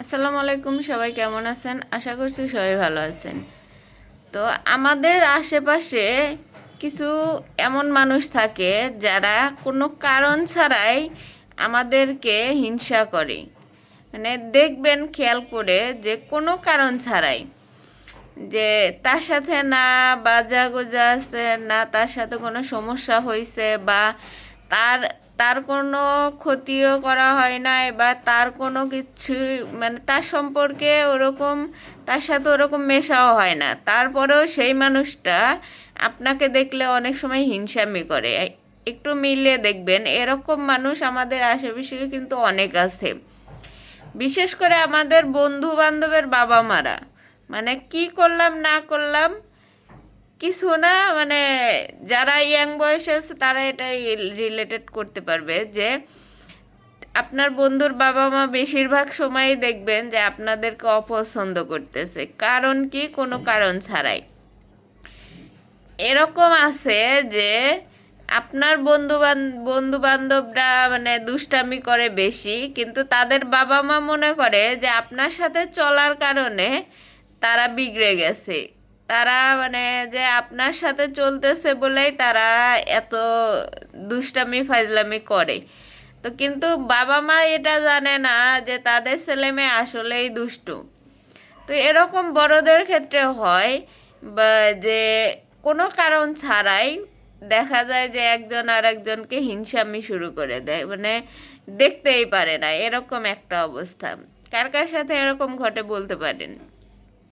আসসালামু আলাইকুম, সবাই কেমন আছেন? আশা করছি সবাই ভালো আছেন। তো আমাদের আশেপাশে কিছু এমন মানুষ থাকে যারা কোনো কারণ ছাড়াই আমাদেরকে হিংসা করে। মানে দেখবেন খেয়াল করে যে কোনো কারণ ছাড়াই, যে তার সাথে না বাজা গোজা আছে, না তার সাথে কোনো সমস্যা হয়েছে, বা তার তার কোনো ক্ষতিও করা হয় নাই, বা তার কোনো কিছু মানে তার সম্পর্কে ওরকম তার সাথে ওরকম মেশাও হয় না, তারপরেও সেই মানুষটা আপনাকে দেখলে অনেক সময় হিংসামি করে। একটু মিলিয়ে দেখবেন, এরকম মানুষ আমাদের আশেপাশে কিন্তু অনেক আছে। বিশেষ করে আমাদের বন্ধু বান্ধবের বাবা মারা, মানে কি করলাম না করলাম কিছু না, মানে যারা ইয়াং বয়সে আছে তারা এটা রিলেটেড করতে পারবে যে আপনার বন্ধুর বাবা মা বেশিরভাগ সময়ই দেখবেন যে আপনাদেরকে অপছন্দ করতেছে, কারণ কি কোনো কারণ ছাড়াই। এরকম আছে যে আপনার বন্ধু বান্ধবরা মানে দুষ্টামি করে বেশি, কিন্তু তাদের বাবা মা মনে করে যে আপনার সাথে চলার কারণে তারা বিগড়ে গেছে, তারা মানে যে আপনার সাথে চলতেছে বলেই তারা এত দুষ্টামি ফাজলামি করে। তো কিন্তু বাবা মা এটা জানে না যে তাদের ছেলে মেয়ে আসলেই দুষ্টু। তো এরকম বড়দের ক্ষেত্রে হয়, বা যে কোনো কারণ ছাড়াই দেখা যায় যে একজন আর একজনকে হিংসামি শুরু করে দেয়, মানে দেখতেই পারে না, এরকম একটা অবস্থা। কার কার সাথে এরকম ঘটে বলতে পারেন?